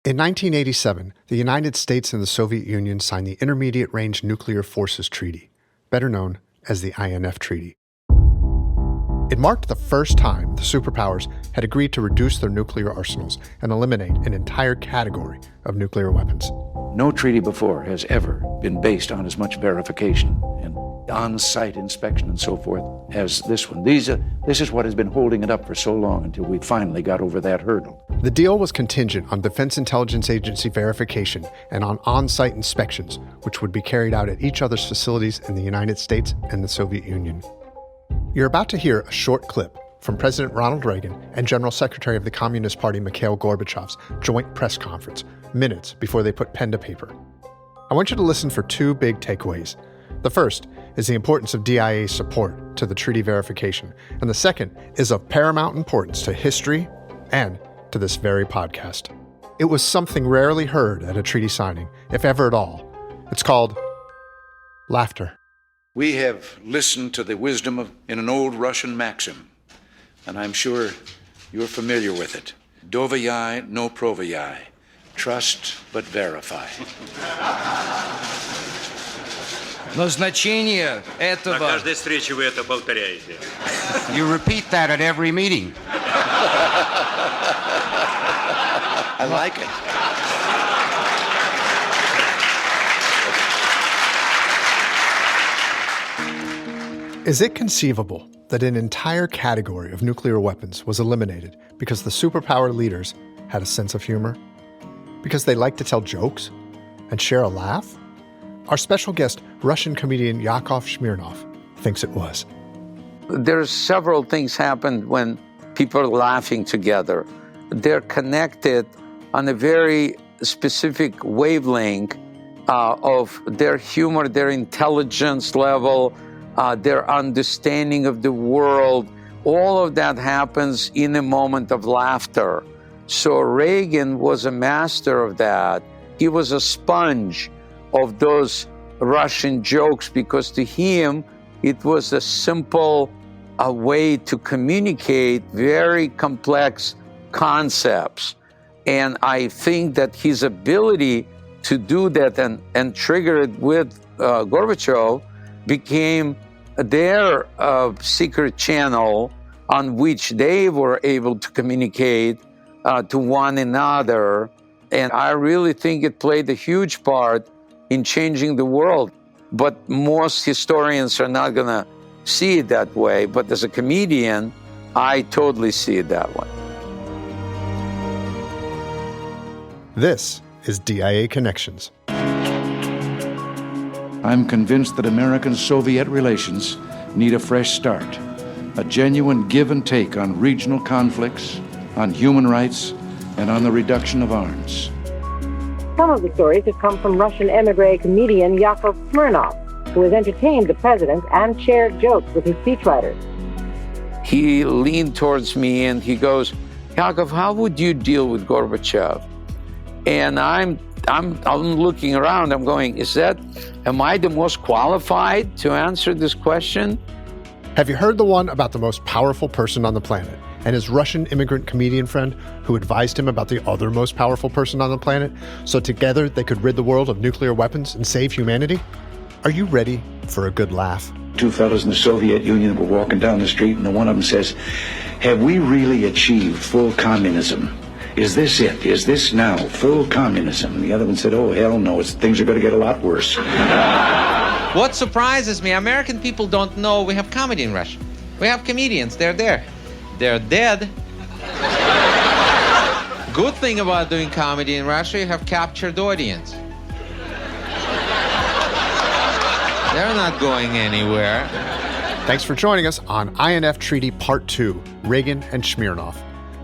In 1987, the United States and the Soviet Union signed the Intermediate Range Nuclear Forces Treaty, better known as the INF Treaty. It marked the first time the superpowers had agreed to reduce their nuclear arsenals and eliminate an entire category of nuclear weapons. No treaty before has ever been based on as much verification and on-site inspection and so forth as this one. This is what has been holding it up for so long until we finally got over that hurdle. The deal was contingent on Defense Intelligence Agency verification and on-site inspections, which would be carried out at each other's facilities in the United States and the Soviet Union. You're about to hear a short clip from President Ronald Reagan and General Secretary of the Communist Party Mikhail Gorbachev's joint press conference, minutes before they put pen to paper. I want you to listen for two big takeaways. The first is the importance of DIA's support to the treaty verification, and the second is of paramount importance to history and to this very podcast. It was something rarely heard at a treaty signing, if ever at all. It's called laughter. We have listened to the wisdom in an old Russian maxim, and I'm sure you're familiar with it. Doverяй, no проверяй. Trust but verify. Но значение этого... На каждой встрече вы это повторяете. You repeat that at every meeting. I like it. Is it conceivable that an entire category of nuclear weapons was eliminated because the superpower leaders had a sense of humor? Because they liked to tell jokes and share a laugh? Our special guest, Russian comedian Yakov Smirnoff, thinks it was. There's several things happened when people are laughing together. They're connected on a very specific wavelength of their humor, their intelligence level, their understanding of the world. All of that happens in a moment of laughter. So Reagan was a master of that. He was a sponge of those Russian jokes because to him, it was a simple way to communicate very complex concepts. And I think that his ability to do that and trigger it with Gorbachev became their secret channel on which they were able to communicate to one another. And I really think it played a huge part in changing the world. But most historians are not going to see it that way. But as a comedian, I totally see it that way. This is DIA Connections. I'm convinced that American-Soviet relations need a fresh start, a genuine give and take on regional conflicts, on human rights, and on the reduction of arms. Some of the stories have come from Russian emigre comedian Yakov Smirnoff, who has entertained the president and shared jokes with his speechwriters. He leaned towards me and he goes, Yakov, how would you deal with Gorbachev? And I'm looking around, I'm going, am I the most qualified to answer this question? Have you heard the one about the most powerful person on the planet and his Russian immigrant comedian friend who advised him about the other most powerful person on the planet so together they could rid the world of nuclear weapons and save humanity? Are you ready for a good laugh? Two fellows in the Soviet Union were walking down the street and one of them says, have we really achieved full communism? Is this it? Is this now full communism? And the other one said, oh, hell no, things are going to get a lot worse. What surprises me, American people don't know we have comedy in Russia. We have comedians, they're there. They're dead. Good thing about doing comedy in Russia, you have captured audience. They're not going anywhere. Thanks for joining us on INF Treaty Part 2, Reagan and Smirnoff.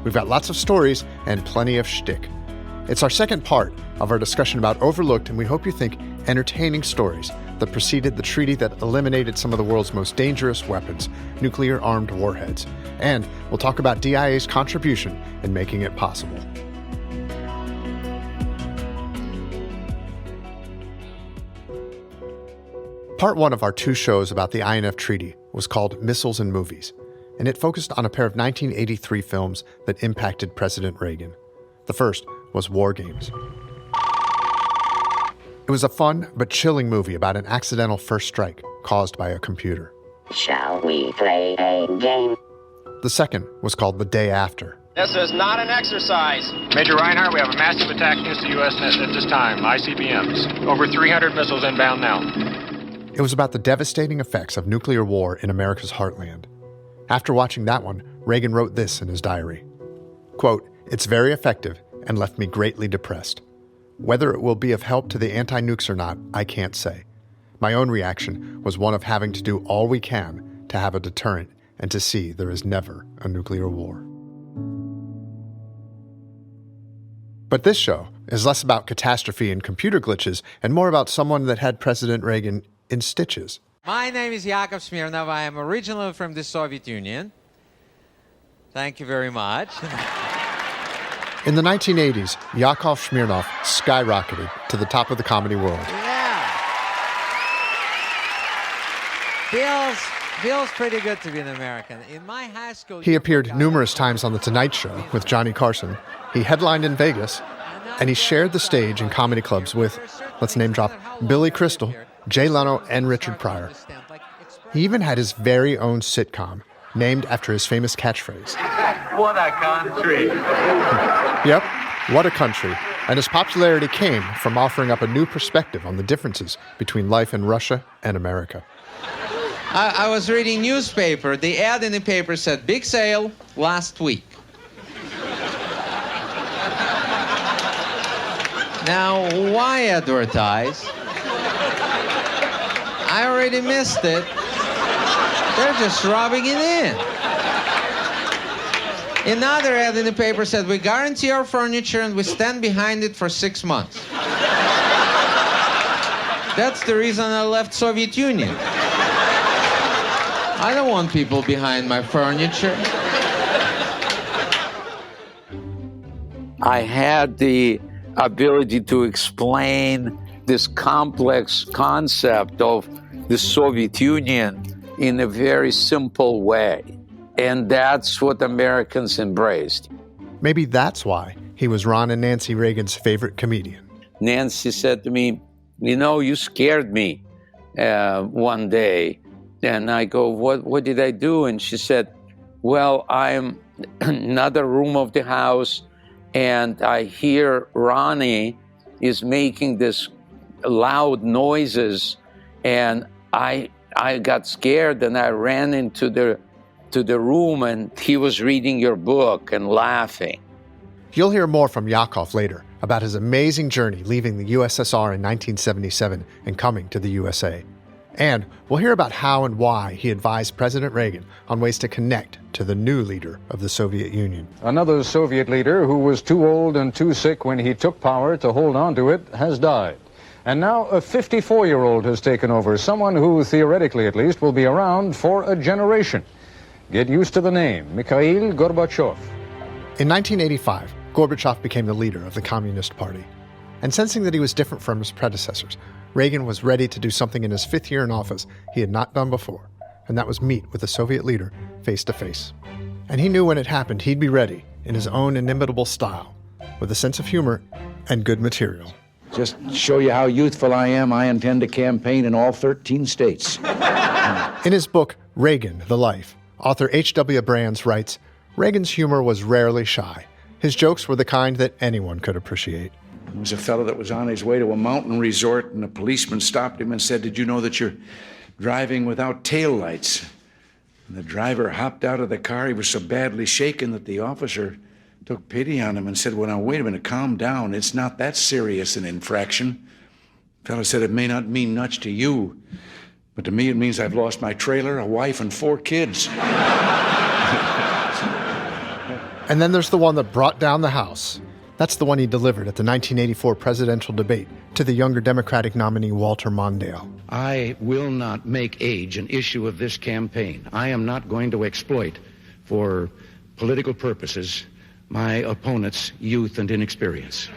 We've got lots of stories and plenty of shtick. It's our second part of our discussion about overlooked, and we hope you think, entertaining stories that preceded the treaty that eliminated some of the world's most dangerous weapons, nuclear-armed warheads. And we'll talk about DIA's contribution in making it possible. Part 1 of our 2 shows about the INF Treaty was called Missiles and Movies, and it focused on a pair of 1983 films that impacted President Reagan. The first was War Games. It was a fun but chilling movie about an accidental first strike caused by a computer. Shall we play a game? The second was called The Day After. This is not an exercise. Major Reinhardt, we have a massive attack against the U.S. at this time. ICBMs. Over 300 missiles inbound now. It was about the devastating effects of nuclear war in America's heartland. After watching that one, Reagan wrote this in his diary. Quote, "It's very effective and left me greatly depressed. Whether it will be of help to the anti-nukes or not, I can't say. My own reaction was one of having to do all we can to have a deterrent and to see there is never a nuclear war." But this show is less about catastrophe and computer glitches and more about someone that had President Reagan in stitches. My name is Yakov Smirnoff. I am originally from the Soviet Union. Thank you very much. In the 1980s, Yakov Smirnoff skyrocketed to the top of the comedy world. Yeah. Feels pretty good to be an American. In my high school... He appeared numerous times on The Tonight Show with Johnny Carson. He headlined in Vegas, and he shared the stage in comedy clubs with, let's name drop, Billy Crystal, Jay Leno, and Richard Pryor. He even had his very own sitcom, named after his famous catchphrase. What a country. Yep, what a country. And his popularity came from offering up a new perspective on the differences between life in Russia and America. I was reading newspaper. The ad in the paper said, "Big sale last week." Now, why advertise? I already missed it. They're just rubbing it in. Another ad in the paper said, "We guarantee our furniture and we stand behind it for 6 months." That's the reason I left Soviet Union. I don't want people behind my furniture. I had the ability to explain this complex concept of the Soviet Union in a very simple way. And that's what Americans embraced. Maybe that's why he was Ron and Nancy Reagan's favorite comedian. Nancy said to me, "You know, you scared me one day." And I go, what did I do? And she said, "Well, I'm in another room of the house, and I hear Ronnie is making this loud noises, and I got scared, and I ran into the room, and he was reading your book and laughing." You'll hear more from Yakov later about his amazing journey leaving the USSR in 1977 and coming to the USA. And we'll hear about how and why he advised President Reagan on ways to connect to the new leader of the Soviet Union. Another Soviet leader who was too old and too sick when he took power to hold on to it has died. And now a 54-year-old has taken over, someone who, theoretically at least, will be around for a generation. Get used to the name, Mikhail Gorbachev. In 1985, Gorbachev became the leader of the Communist Party. And sensing that he was different from his predecessors, Reagan was ready to do something in his 5th year in office he had not done before, and that was meet with the Soviet leader face to face. And he knew when it happened he'd be ready in his own inimitable style, with a sense of humor and good material. Just to show you how youthful I am, I intend to campaign in all 13 states. In his book, Reagan, The Life, author H.W. Brands writes, Reagan's humor was rarely shy. His jokes were the kind that anyone could appreciate. There was a fellow that was on his way to a mountain resort, and a policeman stopped him and said, "Did you know that you're driving without taillights?" And the driver hopped out of the car. He was so badly shaken that the officer took pity on him and said, "Well, now, wait a minute, calm down. It's not that serious an infraction." The fellow said, "It may not mean much to you, but to me it means I've lost my trailer, a wife, and 4 kids. And then there's the one that brought down the House. That's the one he delivered at the 1984 presidential debate to the younger Democratic nominee Walter Mondale. I will not make age an issue of this campaign. I am not going to exploit, for political purposes, my opponent's youth and inexperience.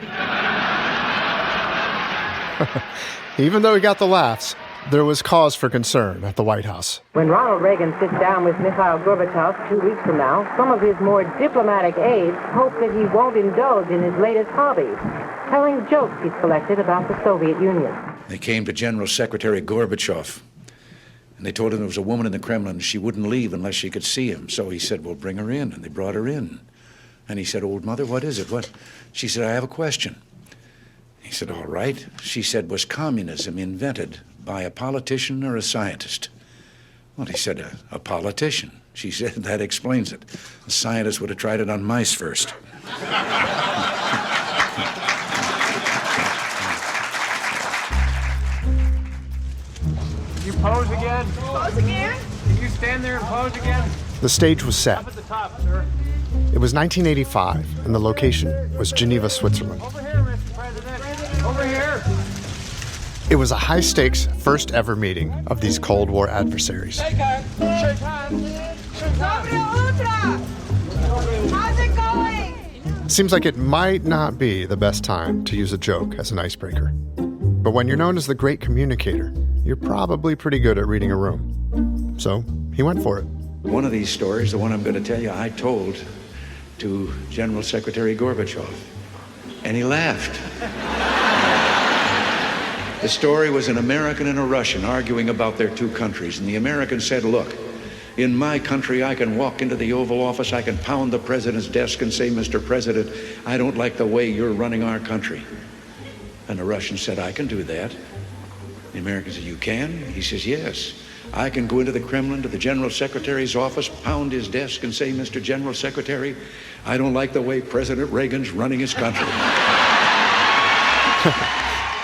Even though he got the laughs, There was cause for concern at the White House. When Ronald Reagan sits down with Mikhail Gorbachev 2 weeks from now, some of his more diplomatic aides hope that he won't indulge in his latest hobbies, telling jokes he's collected about the Soviet Union. They came to General Secretary Gorbachev, and they told him there was a woman in the Kremlin, she wouldn't leave unless she could see him. So he said, well, bring her in, and they brought her in. And he said, old mother, what is it? What? She said, I have a question. He said, all right. She said, was communism invented by a politician or a scientist? Well, he said, a politician. She said, that explains it. A scientist would have tried it on mice first. You pose again? Pose again? Can you stand there and pose again? The stage was set. Up at the top, sir. It was 1985, and the location was Geneva, Switzerland. Over here, Mr. President. Over here. It was a high-stakes, first-ever meeting of these Cold War adversaries. Shake hands. Shake hands. Shake hands. How's it going? Seems like it might not be the best time to use a joke as an icebreaker. But when you're known as the great communicator, you're probably pretty good at reading a room. So he went for it. One of these stories, the one I'm going to tell you, I told to General Secretary Gorbachev, and he laughed. The story was an American and a Russian arguing about their two countries, and the American said, look, in my country, I can walk into the Oval Office, I can pound the president's desk and say, Mr. President, I don't like the way you're running our country. And the Russian said, I can do that. The American said, you can? He says, yes. I can go into the Kremlin, to the General Secretary's office, pound his desk and say, Mr. General Secretary, I don't like the way President Reagan's running his country.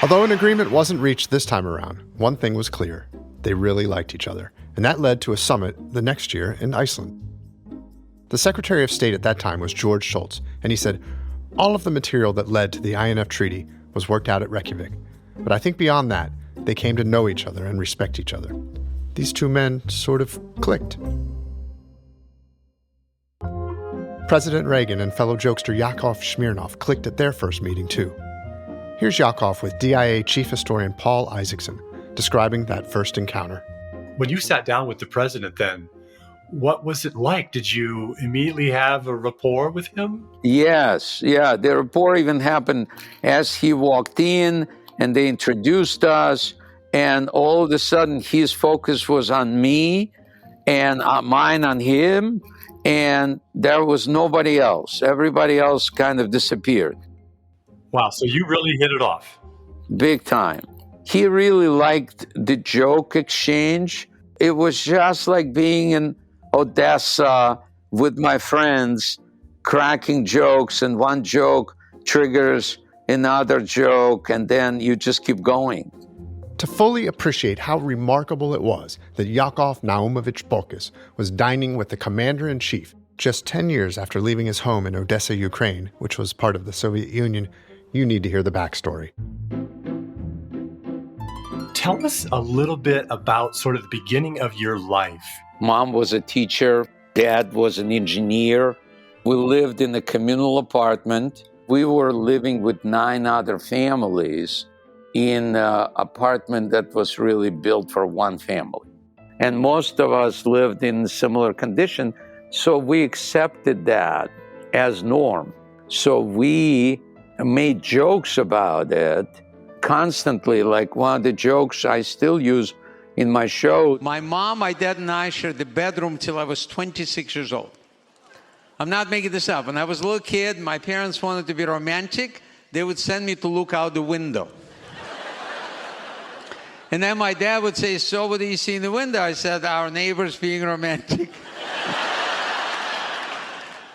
Although an agreement wasn't reached this time around, one thing was clear. They really liked each other, and that led to a summit the next year in Iceland. The Secretary of State at that time was George Shultz, and he said all of the material that led to the INF Treaty was worked out at Reykjavik. But I think beyond that, they came to know each other and respect each other. These two men sort of clicked. President Reagan and fellow jokester Yakov Smirnoff clicked at their first meeting, too. Here's Yakov with DIA Chief Historian Paul Isaacson describing that first encounter. When you sat down with the president then, what was it like? Did you immediately have a rapport with him? Yes, yeah. The rapport even happened as he walked in and they introduced us. And all of a sudden, his focus was on me and mine on him. And there was nobody else. Everybody else kind of disappeared. Wow, so you really hit it off. Big time. He really liked the joke exchange. It was just like being in Odessa with my friends, cracking jokes, and one joke triggers another joke, and then you just keep going. To fully appreciate how remarkable it was that Yakov Naumovich Bolkus was dining with the commander-in-chief just 10 years after leaving his home in Odessa, Ukraine, which was part of the Soviet Union, you need to hear the backstory. Tell us a little bit about sort of the beginning of your life. Mom was a teacher. Dad was an engineer. We lived in a communal apartment. We were living with 9 other families in an apartment that was really built for one family. And most of us lived in similar condition, so we accepted that as norm. So we made jokes about it constantly, like one of the jokes I still use in my show. My mom, my dad, and I shared the bedroom till I was 26 years old. I'm not making this up. When I was a little kid, my parents wanted to be romantic. They would send me to look out the window. And then my dad would say, so what do you see in the window? I said, our neighbors being romantic.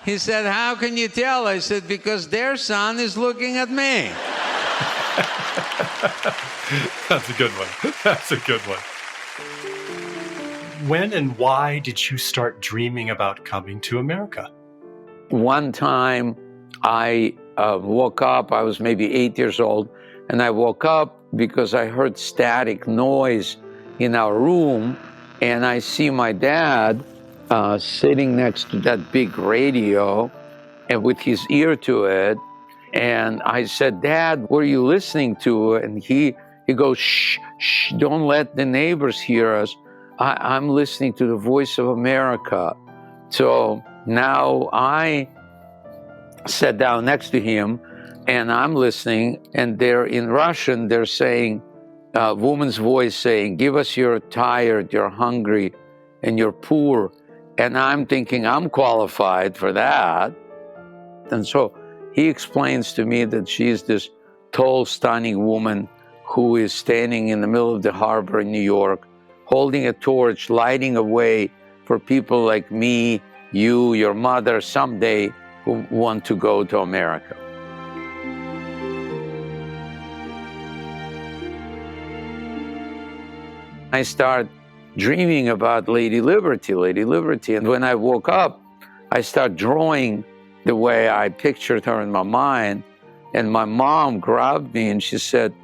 He said, how can you tell? I said, because their son is looking at me. That's a good one. That's a good one. When and why did you start dreaming about coming to America? One time I woke up, I was maybe 8 years old, and I woke up because I heard static noise in our room, and I see my dad sitting next to that big radio and with his ear to it. And I said, Dad, what are you listening to? And he He goes, shh, shh, don't let the neighbors hear us. I'm listening to the voice of America. So now I sat down next to him and I'm listening, and they're in Russian, they're saying, woman's voice saying, give us you're tired, you're hungry, and you're poor. And I'm thinking, I'm qualified for that. And so he explains to me that she's this tall, stunning woman who is standing in the middle of the harbor in New York, holding a torch, lighting a way for people like me, you, your mother, someday who want to go to America. I start dreaming about Lady Liberty. And when I woke up, I start drawing the way I pictured her in my mind. And my mom grabbed me and she said,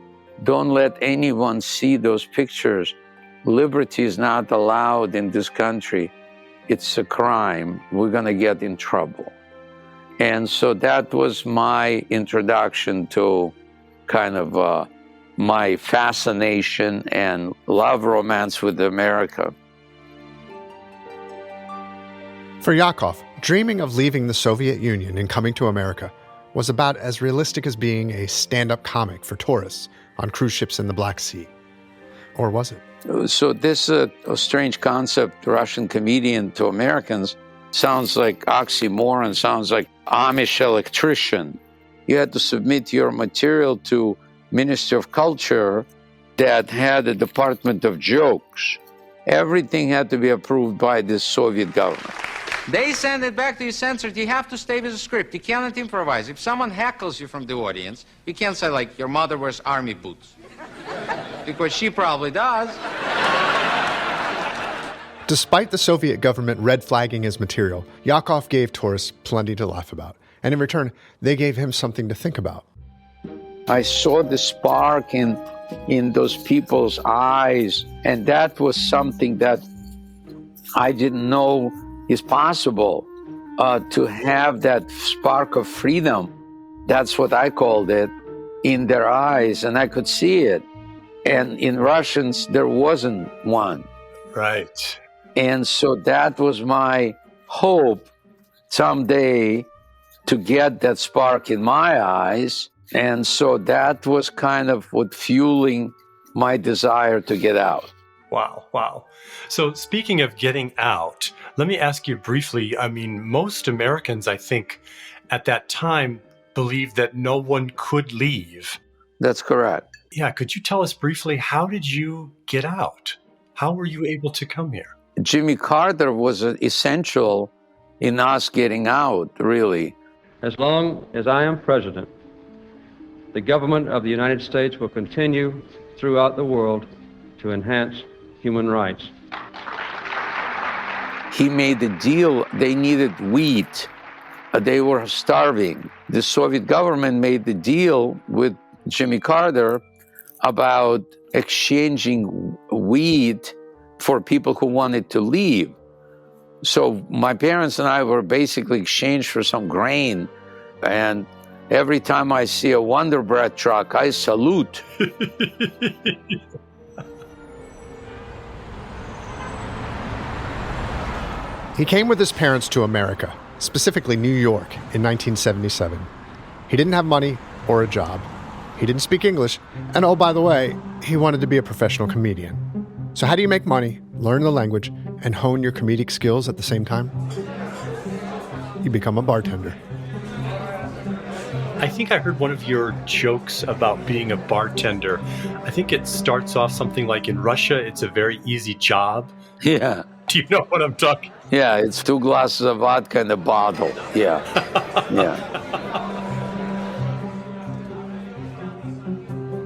don't let anyone see those pictures. Liberty is not allowed in this country. It's a crime. We're going to get in trouble. And so that was my introduction to kind of my fascination and love romance with America. For Yakov, dreaming of leaving the Soviet Union and coming to America was about as realistic as being a stand-up comic for tourists on cruise ships in the Black Sea. Or was it? So this a strange concept, Russian comedian to Americans, sounds like oxymoron, sounds like Amish electrician. You had to submit your material to Ministry of Culture that had a department of jokes. Everything had to be approved by the Soviet government. They send it back to you censored. You have to stay with the script. You cannot improvise. If someone heckles you from the audience, you can't say, like, your mother wears army boots. Because she probably does. Despite the Soviet government red flagging his material, Yakov gave tourists plenty to laugh about. And in return, they gave him something to think about. I saw the spark in those people's eyes, and that was something that I didn't know is possible, to have that spark of freedom. That's what I called it, in their eyes, and I could see it. And in Russians, there wasn't one. Right. And so that was my hope someday to get that spark in my eyes. And so that was kind of what fueling my desire to get out. Wow. So speaking of getting out, let me ask you briefly, I mean, most Americans, I think, at that time believed that no one could leave. That's correct. Yeah, could you tell us briefly, how did you get out? How were you able to come here? Jimmy Carter was essential in us getting out, really. As long as I am president, the government of the United States will continue throughout the world to enhance human rights. He made a deal. They needed wheat. They were starving. The Soviet government made the deal with Jimmy Carter about exchanging wheat for people who wanted to leave. So my parents and I were basically exchanged for some grain. And every time I see a Wonder Bread truck, I salute. He came with his parents to America, specifically New York, in 1977. He didn't have money or a job. He didn't speak English, and oh, by the way, he wanted to be a professional comedian. So how do you make money, learn the language, and hone your comedic skills at the same time? You become a bartender. I think I heard one of your jokes about being a bartender. I think it starts off something like, in Russia, it's a very easy job. Yeah. Do you know what I'm talking? Yeah, it's 2 glasses of vodka in a bottle. Yeah.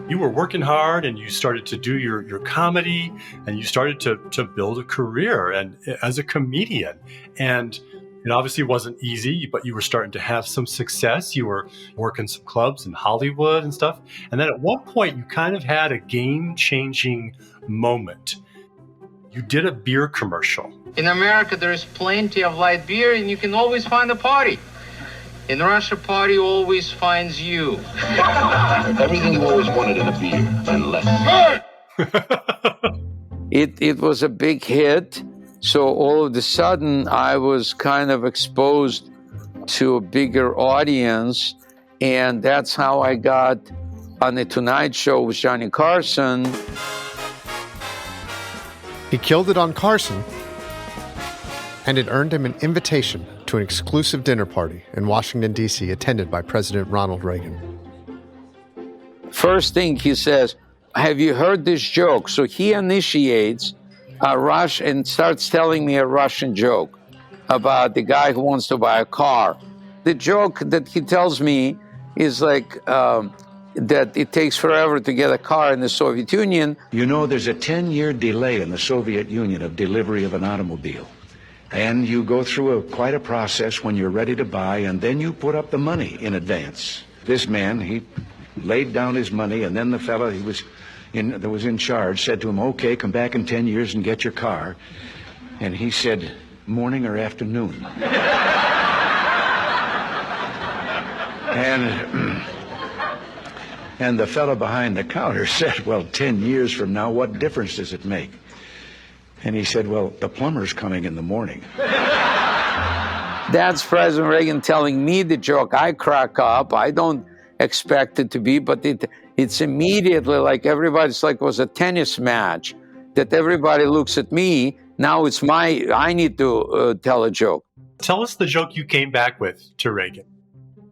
You were working hard and you started to do your comedy and you started to build a career and as a comedian. And it obviously wasn't easy, but you were starting to have some success. You were working some clubs in Hollywood and stuff. And then at one point, you kind of had a game-changing moment. You did a beer commercial. In America, there is plenty of light beer, and you can always find a party. In Russia, party always finds you. Everything you always wanted in a beer, and less. It was a big hit, so all of a sudden I was kind of exposed to a bigger audience, and that's how I got on the Tonight Show with Johnny Carson. He killed it on Carson, and it earned him an invitation to an exclusive dinner party in Washington, D.C., attended by President Ronald Reagan. First thing he says, have you heard this joke? So he initiates a rush and starts telling me a Russian joke about the guy who wants to buy a car. The joke that he tells me is like that it takes forever to get a car in the Soviet Union. You know, there's a 10-year delay in the Soviet Union of delivery of an automobile. And you go through quite a process when you're ready to buy, and then you put up the money in advance. This man, he laid down his money, and then the fellow that was in charge said to him, okay, come back in 10 years and get your car. And he said, morning or afternoon? And the fellow behind the counter said, well, 10 years from now, what difference does it make? And he said, well, the plumber's coming in the morning. That's President Reagan telling me the joke. I crack up. I don't expect it to be, but it's immediately like everybody's like it was a tennis match, that everybody looks at me. Now it's I need to tell a joke. Tell us the joke you came back with to Reagan.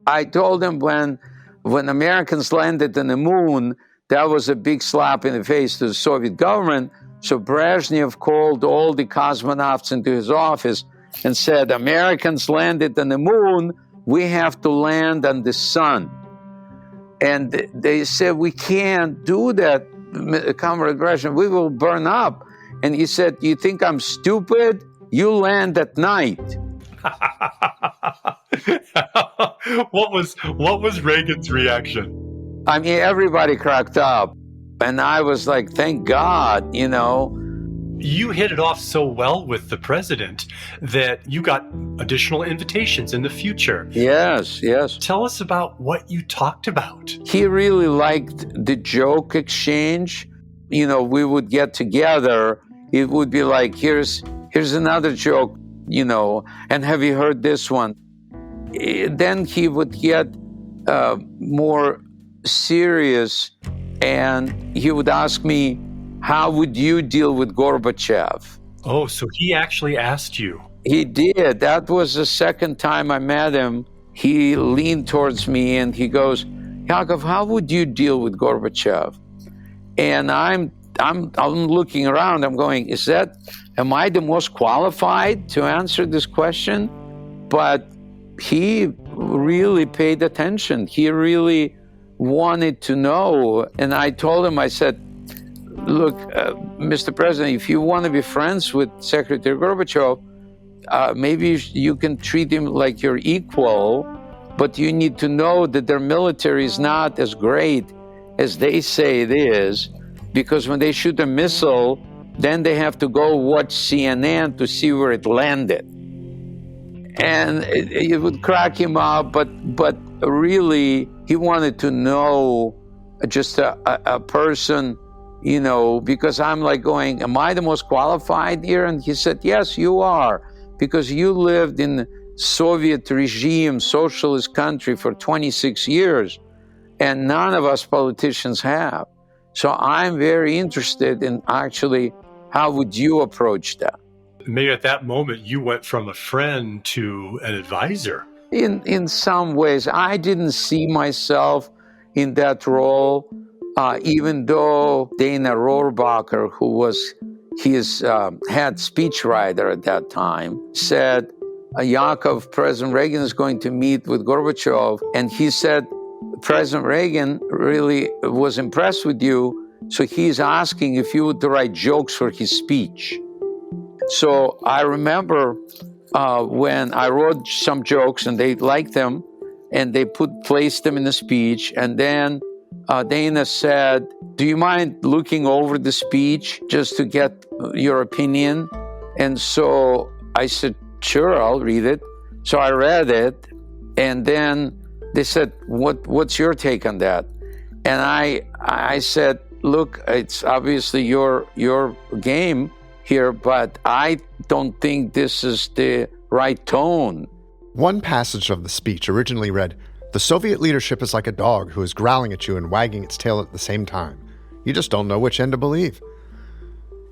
I told him when Americans landed on the moon, that was a big slap in the face to the Soviet government. So Brezhnev called all the cosmonauts into his office and said, Americans landed on the moon, we have to land on the sun. And they said, we can't do that, Comrade Brezhnev, we will burn up. And he said, you think I'm stupid? You land at night. What was Reagan's reaction? I mean, everybody cracked up. And I was like, thank God, you know. You hit it off so well with the president that you got additional invitations in the future. Yes, yes. Tell us about what you talked about. He really liked the joke exchange. You know, we would get together. It would be like, here's another joke, you know, and have you heard this one? Then he would get more serious, and he would ask me, how would you deal with Gorbachev? Oh, so he actually asked you. He did. That was the second time I met him. He leaned towards me and he goes, Yakov, how would you deal with Gorbachev? And I'm looking around, I'm going, am I the most qualified to answer this question? But he really paid attention. He really wanted to know. And I told him, I said, look, Mr. President, if you want to be friends with Secretary Gorbachev, maybe you can treat him like your equal, but you need to know that their military is not as great as they say it is, because when they shoot a missile, then they have to go watch CNN to see where it landed. And it would crack him up, but really, he wanted to know just a person, you know, because I'm like going, am I the most qualified here? And he said, yes, you are, because you lived in the Soviet regime, socialist country for 26 years, and none of us politicians have. So I'm very interested in actually, how would you approach that? Maybe at that moment, you went from a friend to an advisor. In some ways, I didn't see myself in that role, even though Dana Rohrabacher, who was his head speechwriter at that time, said, Yakov, President Reagan is going to meet with Gorbachev. And he said, President Reagan really was impressed with you, so he's asking if you would write jokes for his speech. So I remember when I wrote some jokes and they liked them, and they placed them in the speech. And then Dana said, do you mind looking over the speech just to get your opinion? And so I said, sure, I'll read it. So I read it, And then they said, what's your take on that? And I said, look, it's obviously your game here, but I don't think this is the right tone. One passage of the speech originally read, "The Soviet leadership is like a dog who is growling at you and wagging its tail at the same time. You just don't know which end to believe."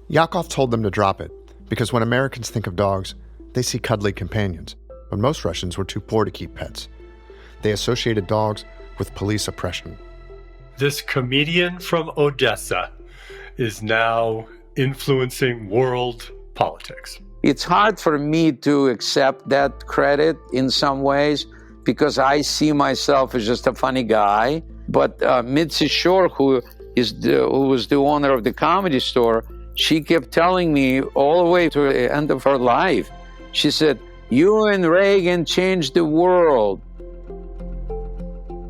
Yakov told them to drop it, because when Americans think of dogs, they see cuddly companions, but most Russians were too poor to keep pets. They associated dogs with police oppression. This comedian from Odessa is now influencing world politics. It's hard for me to accept that credit in some ways because I see myself as just a funny guy. But Mitzi Shore, who was the owner of the Comedy Store, she kept telling me all the way to the end of her life. She said, "You and Reagan changed the world."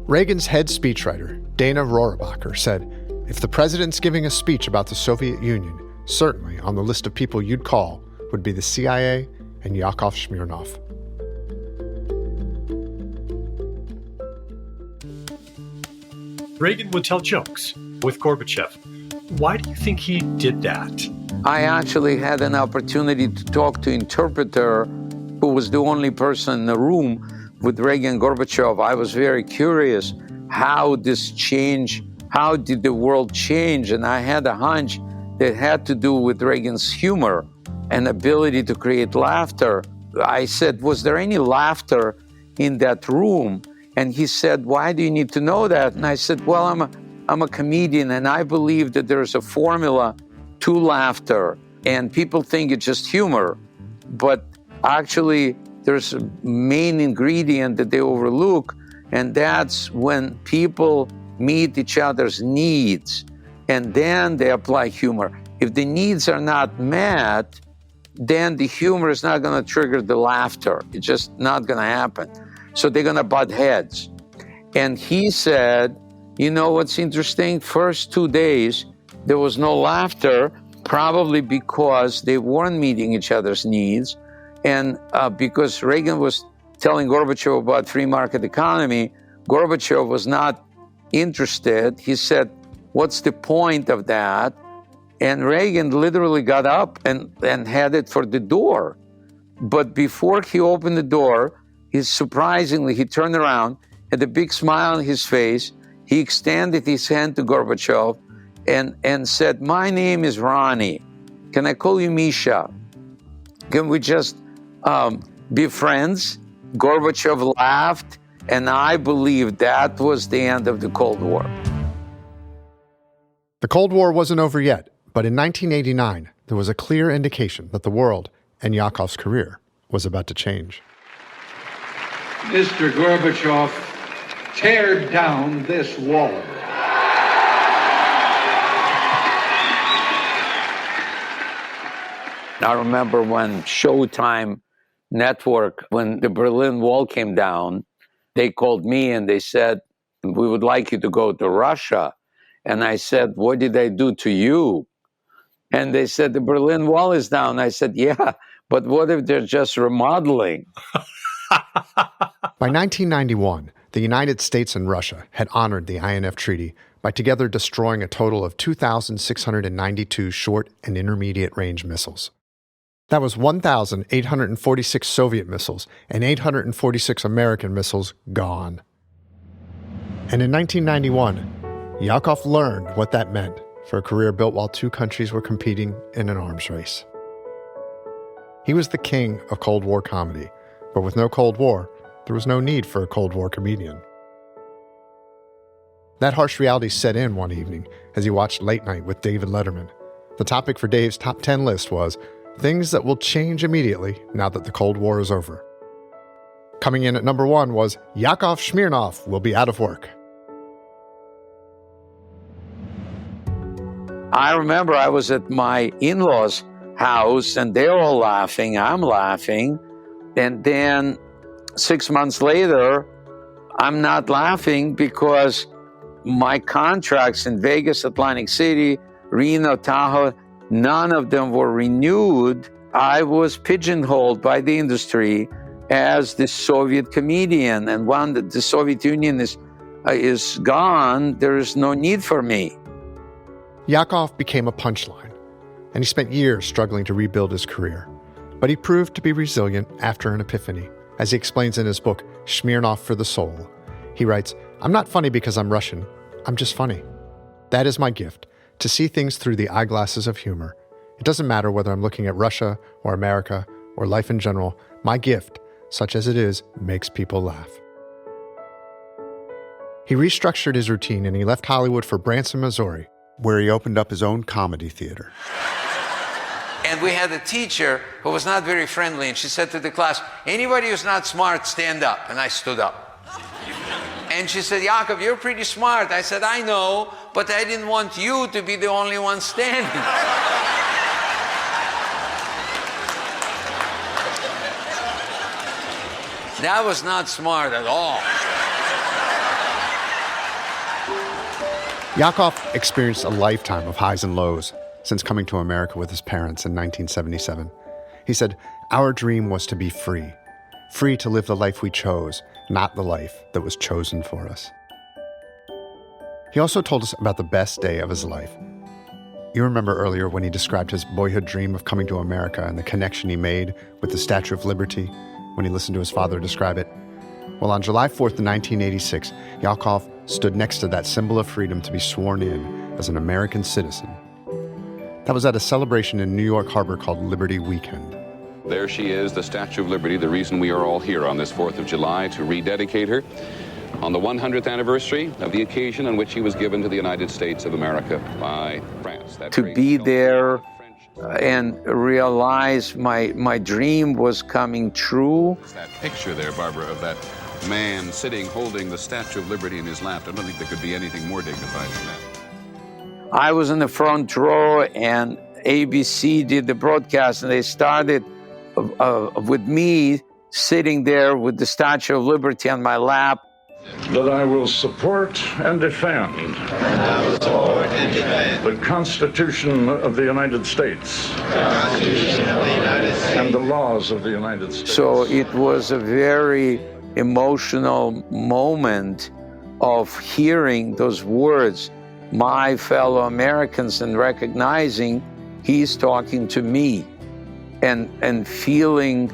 Reagan's head speechwriter, Dana Rohrabacher, said, "If the president's giving a speech about the Soviet Union, certainly on the list of people you'd call would be the CIA and Yakov Smirnoff." Reagan would tell jokes with Gorbachev. Why do you think he did that? I actually had an opportunity to talk to an interpreter who was the only person in the room with Reagan and Gorbachev. I was very curious how this changed, how did the world change? And I had a hunch that had to do with Reagan's humor and ability to create laughter. I said, was there any laughter in that room? And he said, why do you need to know that? And I said, well, I'm a comedian, and I believe that there's a formula to laughter. And people think it's just humor. But actually, there's a main ingredient that they overlook, and that's when people meet each other's needs, and then they apply humor. If the needs are not met, then the humor is not going to trigger the laughter. It's just not going to happen. So they're going to butt heads. And he said, you know what's interesting? First 2 days, there was no laughter, probably because they weren't meeting each other's needs. And because Reagan was telling Gorbachev about free market economy, Gorbachev was not interested. He said, what's the point of that? And Reagan literally got up and headed for the door. But before he opened the door, surprisingly, he turned around, had a big smile on his face. He extended his hand to Gorbachev and said, my name is Ronnie. Can I call you Misha? Can we just be friends? Gorbachev laughed, and I believe that was the end of the Cold War. The Cold War wasn't over yet, but in 1989, there was a clear indication that the world and Yakov's career was about to change. Mr. Gorbachev, tear down this wall. I remember when Showtime Network, when the Berlin Wall came down, they called me and they said, we would like you to go to Russia. And I said, what did I do to you? And they said, the Berlin Wall is down. I said, yeah, but what if they're just remodeling? By 1991, the United States and Russia had honored the INF Treaty by together destroying a total of 2,692 short and intermediate range missiles. That was 1,846 Soviet missiles and 846 American missiles gone. And in 1991, Yakov learned what that meant for a career built while two countries were competing in an arms race. He was the king of Cold War comedy, but with no Cold War, there was no need for a Cold War comedian. That harsh reality set in one evening as he watched Late Night with David Letterman. The topic for Dave's top 10 list was things that will change immediately now that the Cold War is over. Coming in at number 1 was Yakov Smirnoff will be out of work. I remember I was at my in-laws' house and they're all laughing, I'm laughing, and then 6 months later, I'm not laughing because my contracts in Vegas, Atlantic City, Reno, Tahoe, none of them were renewed. I was pigeonholed by the industry, as the Soviet comedian. And when the Soviet Union is gone, there is no need for me. Yakov became a punchline, and he spent years struggling to rebuild his career. But he proved to be resilient after an epiphany, as he explains in his book, Smirnoff for the Soul. He writes, "I'm not funny because I'm Russian. I'm just funny. That is my gift, to see things through the eyeglasses of humor. It doesn't matter whether I'm looking at Russia or America or life in general. My gift, such as it is, makes people laugh." He restructured his routine and he left Hollywood for Branson, Missouri, where he opened up his own comedy theater. And we had a teacher who was not very friendly, and she said to the class, "Anybody who's not smart, stand up." And I stood up. And she said, "Yakov, you're pretty smart." I said, "I know, but I didn't want you to be the only one standing." That was not smart at all. Yakov experienced a lifetime of highs and lows since coming to America with his parents in 1977. He said, "Our dream was to be free. Free to live the life we chose, not the life that was chosen for us." He also told us about the best day of his life. You remember earlier when he described his boyhood dream of coming to America and the connection he made with the Statue of Liberty when he listened to his father describe it? Well, on July 4th, 1986, Yakov stood next to that symbol of freedom to be sworn in as an American citizen. That was at a celebration in New York Harbor called Liberty Weekend. There she is, the Statue of Liberty, the reason we are all here on this 4th of July, to rededicate her on the 100th anniversary of the occasion on which she was given to the United States of America by France. To be there and realize my dream was coming true. That picture there, Barbara, of that man sitting holding the Statue of Liberty in his lap. I don't think there could be anything more dignified than that. I was in the front row and ABC did the broadcast, and they started with me sitting there with the Statue of Liberty on my lap. That I will support and defend the Constitution of the United States and the laws of the United States. So it was a very emotional moment of hearing those words, my fellow Americans, and recognizing he's talking to me, and feeling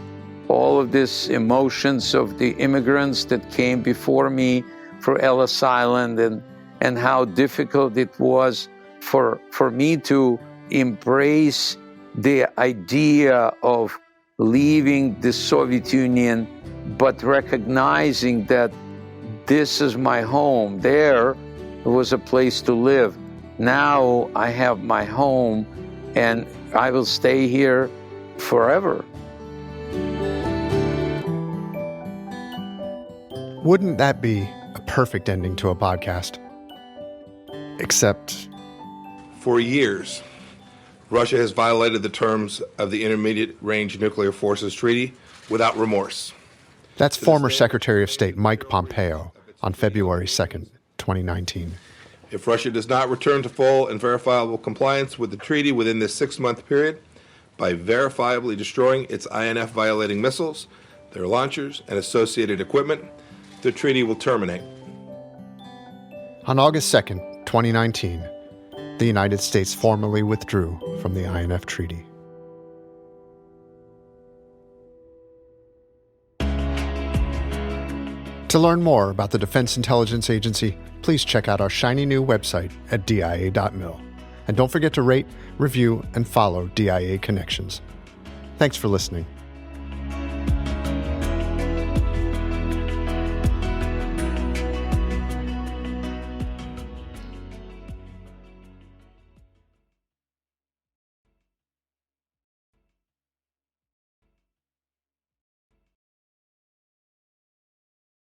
all of these emotions of the immigrants that came before me for Ellis Island, and how difficult it was for me to embrace the idea of leaving the Soviet Union, but recognizing that this is my home. There was a place to live. Now I have my home, and I will stay here forever. Wouldn't that be a perfect ending to a podcast? Except, for years, Russia has violated the terms of the Intermediate Range Nuclear Forces Treaty without remorse. That's former Secretary of State Mike Pompeo on February 2nd, 2019. If Russia does not return to full and verifiable compliance with the treaty within this 6-month period, by verifiably destroying its INF violating missiles, their launchers, and associated equipment, the treaty will terminate. On August 2nd, 2019, the United States formally withdrew from the INF Treaty. To learn more about the Defense Intelligence Agency, please check out our shiny new website at dia.mil. And don't forget to rate, review, and follow DIA Connections. Thanks for listening.